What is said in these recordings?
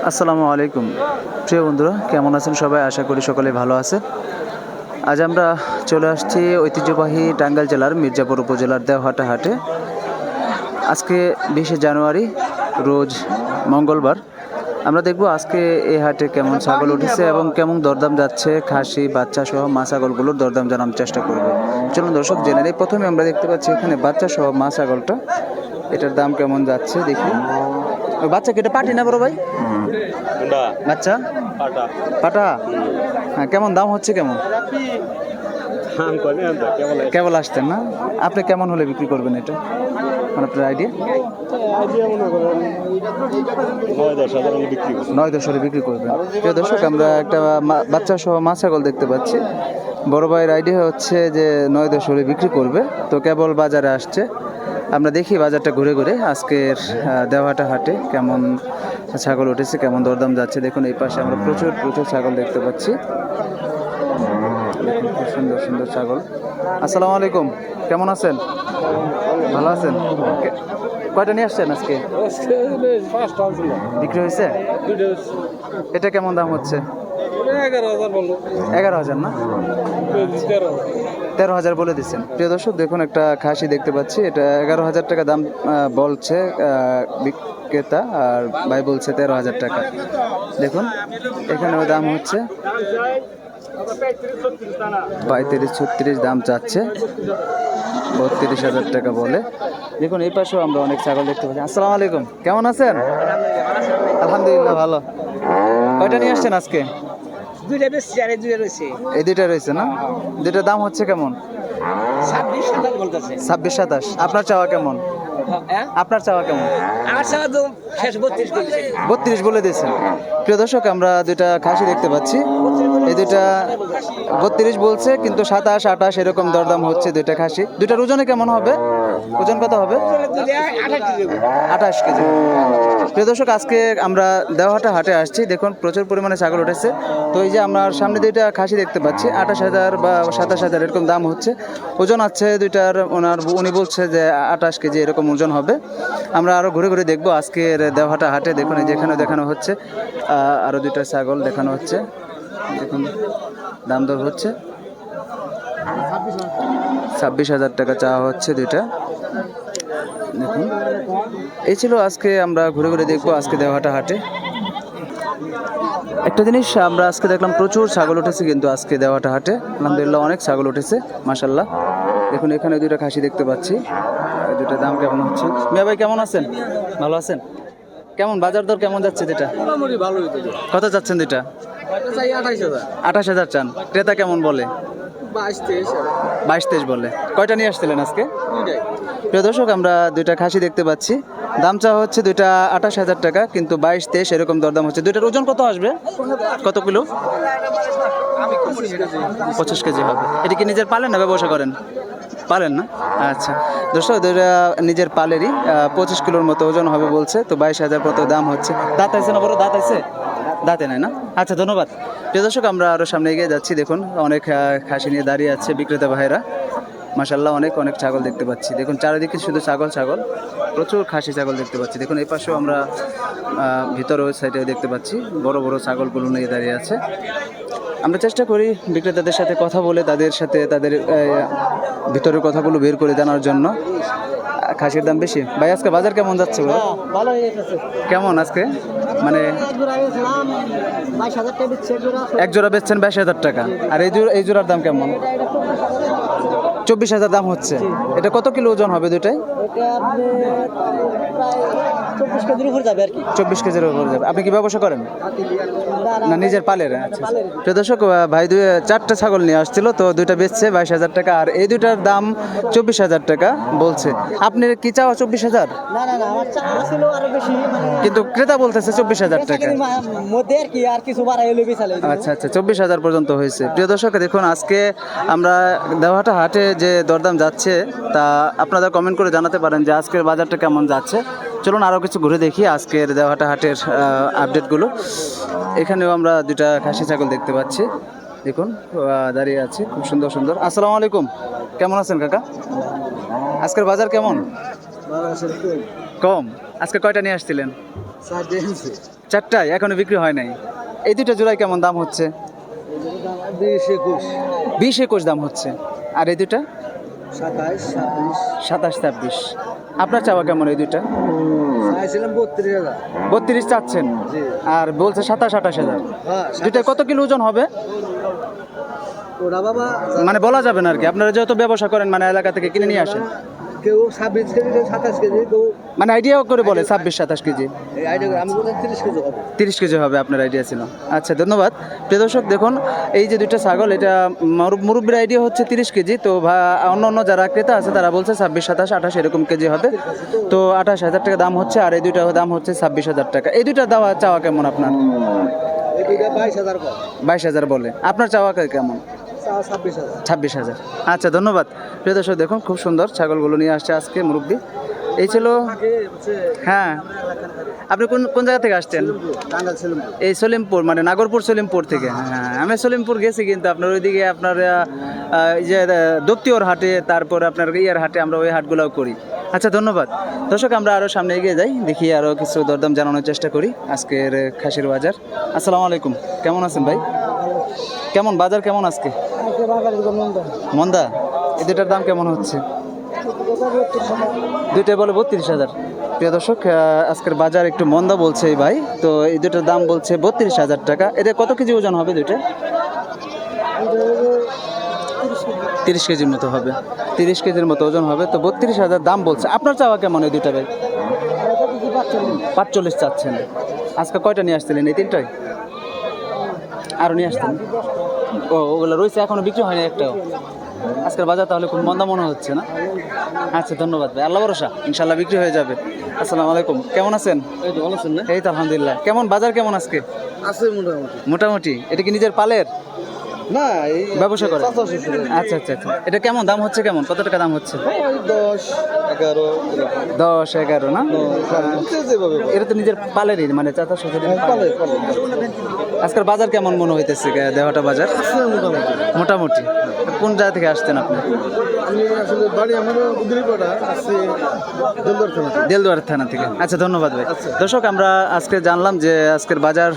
আসসালামু আলাইকুম প্রিয় বন্ধুরা, কেমন আছেন সবাই? আশা করি সকলে ভালো আছে। আজ আমরা চলে আসছি ঐতিহ্যবাহী টাঙ্গাইল জেলার মির্জাপুর উপজেলার দেওহাটা হাটে। আজকে 20শে জানুয়ারি, রোজ মঙ্গলবার। আমরা দেখব আজকে এই হাটে কেমন ছাগল উঠেছে এবং কেমন দরদাম যাচ্ছে। খাসি, বাচ্চা সহ মা ছাগলগুলোর দরদাম জানার চেষ্টা করব। চলুন দর্শক জেনে নেই। প্রথমে আমরা দেখতে পাচ্ছি এখানে বাচ্চা সহ মা ছাগলটা, এটার দাম কেমন যাচ্ছে দেখি। বাচ্চা কেটে পাটি না বড় ভাই? বাচ্চা পাটা। হ্যাঁ, কেমন দাম হচ্ছে? কেমন? কেবল আসতেন না আপনি? কেমন হলে বিক্রি করবেন এটা, মানে আপনার আইডিয়া? 9-10 হলে বিক্রি করবেন। প্রিয় দর্শক, আমরা একটা বাচ্চা সহ মা ছাগল দেখতে পাচ্ছি। বড় ভাইয়ের আইডিয়া হচ্ছে যে 9-10 হলে বিক্রি করবে। তো কেবল বাজারে আসছে, আমরা দেখি বাজারটা ঘুরে ঘুরে আজকের দেওহাটা হাটে কেমন ছাগল উঠেছে, কেমন দরদাম যাচ্ছে। দেখুন এই পাশে আমরা প্রচুর ছাগল দেখতে পাচ্ছি। দেখুন খুব সুন্দর সুন্দর ছাগল। আসসালামু আলাইকুম, কেমন আছেন? ভালো আছেন? কয়টা নিয়ে আসছেন আজকে? বিক্রি হয়েছে? এটা কেমন দাম হচ্ছে? 11,000 না? 13,000 বলে দিচ্ছেন। প্রিয় দর্শক দেখুন, একটা খাসি দেখতে পাচ্ছি, এটা 11,000 টাকা দাম বলছে বিক্রেতা, আর ভাই বলছে 13,000 টাকা। দেখুন এখানেও দাম হচ্ছে 35-36 দাম চাচ্ছে, 32,000 টাকা বলে। দেখুন এই পাশেও আমরা অনেক ছাগল দেখতে পাচ্ছি। আসসালামু আলাইকুম, কেমন আছেন? আলহামদুলিল্লাহ ভালো। কয়টা নিয়ে আসছেন আজকে? এই দুইটা রয়েছে না? দুইটার দাম হচ্ছে কেমন? 26-27। আপনার চাওয়া কেমন? আপনার চাওয়া কেমন? 32 বলে দিয়েছেন। প্রিয় দর্শক, আমরা দুইটা খাসি দেখতে পাচ্ছি, এই দুইটা 32 বলছে, কিন্তু 27-28 এরকম দরদাম হচ্ছে দুইটা খাসি। দুইটার ওজনে কেমন হবে? ওজন কত হবে? 28 কেজি। প্রিয় দর্শক, আজকে আমরা দেওহাটা হাটে আসছি। দেখুন প্রচুর পরিমাণে ছাগল উঠেছে। তো এই যে আমরা সামনে দুইটা খাসি দেখতে পাচ্ছি, 28,000 বা 27,000 এরকম দাম হচ্ছে। ওজন আছে দুইটার, উনি বলছে যে 28 কেজি এরকম ওজন হবে। আমরা আরও ঘুরে ঘুরে দেখবো আজকের দেওহাটা হাটে। দেখুন এই যেখানে দেখানো হচ্ছে আরও দুইটা ছাগল দেখানো হচ্ছে। দেখুন দাম দর হচ্ছে 26,000 টাকা চাওয়া হচ্ছে দুইটা। দেখুন এই ছিল আজকে আমরা ঘুরে ঘুরে দেখবো আজকে দেওহাটা হাটে। একটা জিনিস আমরা আজকে দেখলাম, প্রচুর ছাগল উঠেছে কিন্তু আজকে দেওহাটা হাটে। আলহামদুলিল্লাহ অনেক ছাগল উঠেছে মাশাল্লাহ। দেখুন এখানে দুইটা খাসি দেখতে পাচ্ছি, দুইটা দাম কেমন হচ্ছে? মিয়া ভাই কেমন আছেন? ভালো আছেন? কেমন বাজার দর কেমন যাচ্ছে? দুইটা কত যাচ্ছেন? দুইটা 28,000 চান। ক্রেতা কেমন বলে? 22-23 বলে। কয়টা নিয়ে আসছিলেন আজকে? প্রিয় দর্শক, আমরা দুইটা খাসি দেখতে পাচ্ছি, দাম চাওয়া হচ্ছে দুইটা 28,000 টাকা, কিন্তু 22-23 এরকম দরদাম হচ্ছে। দুইটার ওজন কত আসবে? কত কিলো? 25 কেজি হবে। এটা কি নিজের পালেন না ব্যবসা করেন? পালেন না? আচ্ছা দর্শক, দুইটা নিজের পালেরই, 25 কিলোর মতো ওজন হবে বলছে। তো 22,000 মতো দাম হচ্ছে। দাঁত আছে না বড়? দাঁত আছে? দাঁতে নাই না? আচ্ছা ধন্যবাদ। প্রিয় দর্শক, আমরা আরও সামনে এগিয়ে যাচ্ছি। দেখুন অনেক খাসি নিয়ে দাঁড়িয়ে আছে বিক্রেতা ভাইরা মাশাল্লাহ। অনেক ছাগল দেখতে পাচ্ছি। দেখুন চারিদিকে শুধু ছাগল, প্রচুর খাসি ছাগল দেখতে পাচ্ছি। দেখুন এই পাশেও আমরা ভিতরে ওই সাইডে দেখতে পাচ্ছি বড় বড় ছাগলগুলো নিয়ে দাঁড়িয়ে আছে। আমরা চেষ্টা করি বিক্রেতাদের সাথে কথা বলে তাদের সাথে তাদের ভিতরের কথাগুলো বের করে জানার জন্য। খাসির দাম বেশি। ভাই আজকে বাজার কেমন যাচ্ছে? কেমন আজকে? মানে এক জোড়া বেচছেন 22,000 টাকা, আর এই জোড়ার দাম কেমন? 24,000 দাম হচ্ছে। এটা কত কিলো ওজন হবে দুটাই? 24 কেজির উপর যাবে। আপনি কি ব্যবসা করেন না নিজের পালের? আচ্ছা প্রিয় দর্শক, ভাই 4টা ছাগল নিয়ে আসছিল, তো দুইটা বেচছে 22,000 টাকা, আর এই দুইটার দাম 24,000 টাকা বলছে। আপনি কি চাও 24,000? কিন্তু ক্রেতা বলতেছে 24,000 টাকা। আচ্ছা 24,000 পর্যন্ত হয়েছে। প্রিয় দর্শক দেখুন, আজকে আমরা দেওহাটা হাটে যে দরদাম যাচ্ছে তা আপনারা কমেন্ট করে জানাতে পারেন যে আজকের বাজারটা কেমন যাচ্ছে। চলুন আরও কিছু ঘুরে দেখি আজকের দেওহাটা হাটের আপডেটগুলো। এখানেও আমরা দুইটা খাসি ছাগল দেখতে পাচ্ছি। দেখুন দাঁড়িয়ে আছে, খুব সুন্দর সুন্দর। আসসালামু আলাইকুম, কেমন আছেন কাকা? আজকের বাজার কেমন? কম। আজকে কয়টা নিয়ে আসছিলেন? চারটায় এখনো বিক্রি হয় নাই। এই দুইটা জোড়ায় কেমন দাম হচ্ছে? 20-21 দাম হচ্ছে। আর এই দুইটা 27-26। আপনার চাওয়া কেমন এই দুইটা? 32 চাচ্ছেন আর বলছে 27-28 হাজার। দুইটা কত কিলো ওজন হবে? মানে বলা যাবে না আর কি, আপনারা যেহেতু ব্যবসা করেন মানে এলাকা থেকে কিনে নিয়ে আসেন, কেউ 26 কেজি, কেউ 27 কেজি, কেউ মানে আইডিয়াও করে বলে 26-27 কেজি। আমি বললাম 30 কেজি হবে। 30 কেজি হবে আপনার আইডিয়া ছিল। আচ্ছা ধন্যবাদ। প্রিয় দর্শক দেখুন এই যে দুইটা ছাগল, এটা মুরব্বীর আইডিয়া হচ্ছে 30 কেজি। তো অন্য অন্য যারা ক্রেতা আছে তারা বলছে 26-27-28 এরকম কেজি হবে। তো 28,000 টাকা দাম হচ্ছে, আর এই দুইটার দাম হচ্ছে 26,000 টাকা। এই দুইটার চাওয়া কেমন আপনার? এই দুইটা 22,000 করে। 22,000 বলে, আপনার চাওয়া কেমন? 26,000। 26,000। আচ্ছা ধন্যবাদ। প্রিয় দর্শক দেখুন খুব সুন্দর ছাগলগুলো নিয়ে আসছে আজকে মুরব্বী। এই ছিল। হ্যাঁ, আপনি কোন কোন জায়গা থেকে আসছেন? এই সলিমপুর, মানে নাগরপুর সলিমপুর থেকে। হ্যাঁ, আমি সলিমপুর গেছি, কিন্তু আপনার ওইদিকে আপনার এই যে দপ্তিওর হাটে, তারপর আপনার ইয়ার হাটে, আমরা ওই হাটগুলোও করি। আচ্ছা ধন্যবাদ। দর্শক আমরা আরও সামনে এগিয়ে যাই, দেখি আরও কিছু দরদাম জানানোর চেষ্টা করি আজকের খাসির বাজার। আসসালামু আলাইকুম, কেমন আছেন ভাই? কেমন বাজার কেমন আজকে? মন্দা। এই দুটার দাম কেমন হচ্ছে? দুইটাই বলে 32,000। প্রিয় দর্শক আজকের বাজার একটু মন্দা বলছে এই ভাই। তো এই দুটার দাম বলছে 32,000 টাকা। এটা কত কেজি ওজন হবে দুইটা? 30 কেজির মতো হবে। 30 কেজির মতো ওজন হবে। তো 32,000 দাম বলছে। আপনার চাওয়া কেমন এই দুইটা ভাই? 45 চাচ্ছেন। আজকে কয়টা নিয়ে আসছিলেন? এই তিনটাই আরও নিয়ে আসতেন? ও, ওগুলো রয়েছে, এখনো বিক্রি হয়নি একটাও। আজকের বাজার তাহলে খুব মন্দা মনে হচ্ছে না? আচ্ছা ধন্যবাদ ভাই, আল্লাহ ভরসা, ইনশাল্লাহ বিক্রি হয়ে যাবে। আসসালামু আলাইকুম, কেমন আছেন? এই তো ভালো আছেন না? এই তো আলহামদুলিল্লাহ। কেমন বাজার কেমন আজকে? আছে মোটামুটি। মোটামুটি। এটা কি নিজের পালের না, এই ব্যবসা করে? চাচা শ্বশুরের। আচ্ছা আচ্ছা আচ্ছা। এটা কেমন দাম হচ্ছে? কেমন কত টাকা দাম হচ্ছে? 10, 11 এরকম। 10-11 না? যেভাবে এটা তো নিজের পালেরই, মানে চাচা শ্বশুরের পালে পালের। পালে আজকের বাজার কেমন মনে হইতেছে দেওয়াটা বাজার? আছে মোটামুটি। মোটামুটি। কোন জায়গা থেকে আসছেন আপনি? আমি আসলে বাড়ি আমার উদরিপাড়া আছে, দেলদুয়ার থানা। দেলদুয়ার থানা থেকে। আচ্ছা ধন্যবাদ ভাই। দর্শক আমরা আজকে জানলাম যে আজকের বাজার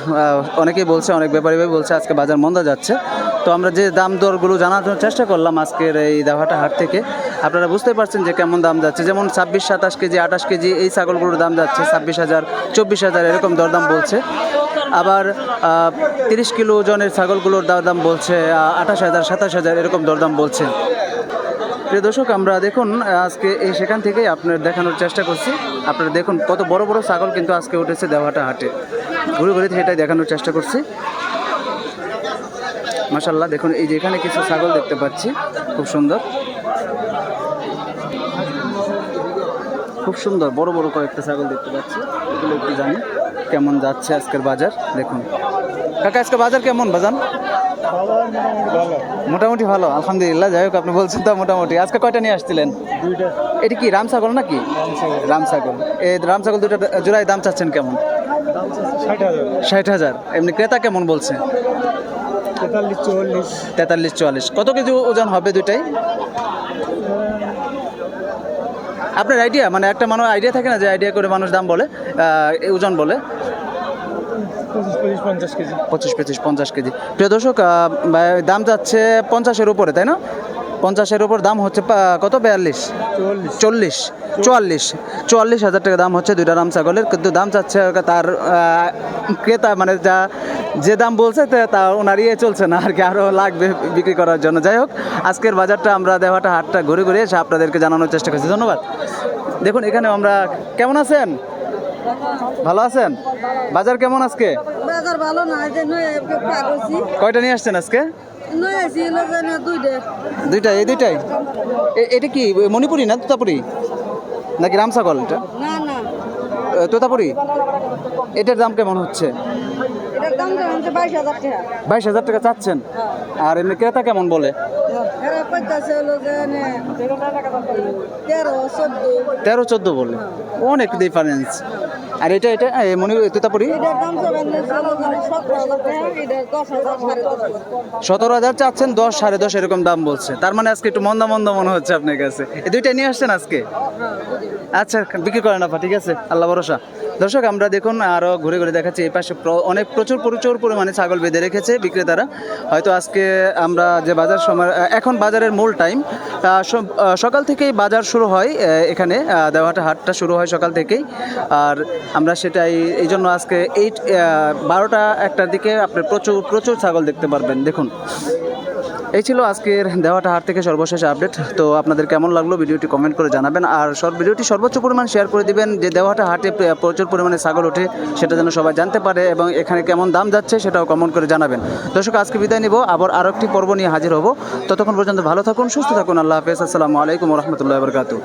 অনেকেই বলছে, অনেক ব্যাপারী ভাই বলছে আজকে বাজার মন্দা যাচ্ছে। তো আমরা যে দাম দরগুলো জানার জন্য চেষ্টা করলাম আজকের এই দেওয়াটা হাট থেকে, আপনারা বুঝতে পারছেন যে কেমন দাম যাচ্ছে। যেমন 26-27 কেজি, 28 কেজি এই ছাগলগুলোর দাম যাচ্ছে 26,000, 24,000 এরকম দরদাম বলছে। আবার 30 কিলো ওজনের ছাগলগুলোর দাম বলছে 28,000, 27,000 এরকম দরদাম বলছে। প্রিয় দর্শক আমরা দেখুন আজকে এই সেখান থেকেই আপনার দেখানোর চেষ্টা করছি। আপনারা দেখুন কত বড় বড় ছাগল কিন্তু আজকে উঠেছে দেওয়াটা হাটে। ঘুরে ঘুরে সেটাই দেখানোর চেষ্টা করছি। মাশাআল্লাহ দেখুন এই যে এখানে কিছু ছাগল দেখতে পাচ্ছি, খুব সুন্দর, খুব সুন্দর বড় বড় কয়েকটা ছাগল দেখতে পাচ্ছি। এগুলো একটু জানি কেমন যাচ্ছে আজকের বাজার। দেখুন কাকা আজকে বাজার কেমন? বাজার মোটামুটি ভালো আলহামদুলিল্লাহ। যাই হোক আপনি বলছেন তো মোটামুটি। আজকে কয়টা নিয়ে আসছিলেন? দুইটা। এটি কি রাম ছাগল নাকি? রাম ছাগল। এই রাম ছাগল দুটো জোড়ায় দাম চাচ্ছেন কেমন? 60,000। 60,000। এমনি ক্রেতা কেমন বলছে? 43-44। কত কেজি ওজন হবে দুইটাই? আপনার আইডিয়া, মানে একটা মানুষ আইডিয়া থাকে না যে আইডিয়া করে মানুষ দাম বলে, ওজন বলে 25-50 কেজি। প্রিয় দর্শক দাম যাচ্ছে 50-এর উপরে, তাই না? 50-এর উপর দাম হচ্ছে কত? 44,000 টাকা দাম হচ্ছে দুইটা রাম ছাগলের। কিন্তু দাম চাচ্ছে তার ক্রেতা, মানে যে দাম বলছে তা ওনার চলছে না আর কি, আরও লাগবে বিক্রি করার জন্য। যাই হোক আজকের বাজারটা আমরা দেওয়াটা হাটটা ঘুরে ঘুরে এসে আপনাদেরকে জানানোর চেষ্টা করছি। ধন্যবাদ। দেখুন এখানে আমরা, কেমন আছেন? ভালো আছেন? বাজার কেমন আজকে? বাজার ভালো না, যে নয় পারছি। কয়টা নিয়ে আসছেন আজকে? নয় ছিল যে না দুইটা। দুইটা। এই দুইটাই? এটা কি মণিপুরি না তোতাপুরি নাকি রাম ছাগল? এটা না না, তোতাপুরি। এটার দাম কেমন হচ্ছে? এটার দাম হচ্ছে 22,000 টাকা। 22,000 টাকা চাচ্ছেন? আর এমনি ক্রেতা কেমন বলে? এরা কইতাছে হলো যে 13-14 বলে, অনেক ডিফারেন্স। আর এটা তোতাপুরি এটার দাম হলো 17,000 টাকা, এটার 10,000, 10,500। 17,000 চাচ্ছেন, 10-10.5 এরকম দাম বলছে। তার মানে আজকে একটু মন্দা মনে হচ্ছে আপনার কাছে। এই দুইটা নিয়ে আসছেন আজকে? আচ্ছা বিক্রি করেন আপা, ঠিক আছে, আল্লাহ ভরসা। দর্শক আমরা দেখুন আরও ঘুরে ঘুরে দেখাচ্ছি, এই পাশে অনেক প্রচুর পরিমাণে ছাগল বেঁধে রেখেছে বিক্রেতারা। হয়তো আজকে আমরা যে বাজার সময়, এখন বাজারের মূল টাইম, সকাল থেকেই বাজার শুরু হয় এখানে, দেওয়াটা হাটটা শুরু হয় সকাল থেকেই। আর আমরা সেটাই এই জন্য আজকে 12টা 1টার দিকে আপনি প্রচুর ছাগল দেখতে পারবেন। দেখুন, এই ছিল আজকের দেওয়াটা হাট থেকে সর্বশেষ আপডেট। তো আপনাদের কেমন লাগলো ভিডিওটি কমেন্ট করে জানাবেন, আর ভিডিওটি সর্বোচ্চ পরিমাণ শেয়ার করে দিবেন, যে দেওয়াটা হাটে প্রচুর পরিমাণে ছাগল ওঠে সেটা যেন সবাই জানতে পারে, এবং এখানে কেমন দাম যাচ্ছে সেটাও কমেন্ট করে জানাবেন। দর্শক আজকে বিদায় নিব, আবার আরও একটি পর্ব নিয়ে হাজির হব। ততক্ষণ পর্যন্ত ভালো থাকুন, সুস্থ থাকুন। আল্লাহ হাফেজ। আসসালামু আলাইকুম ওয়া রাহমাতুল্লাহি ওয়া বারাকাতুহু।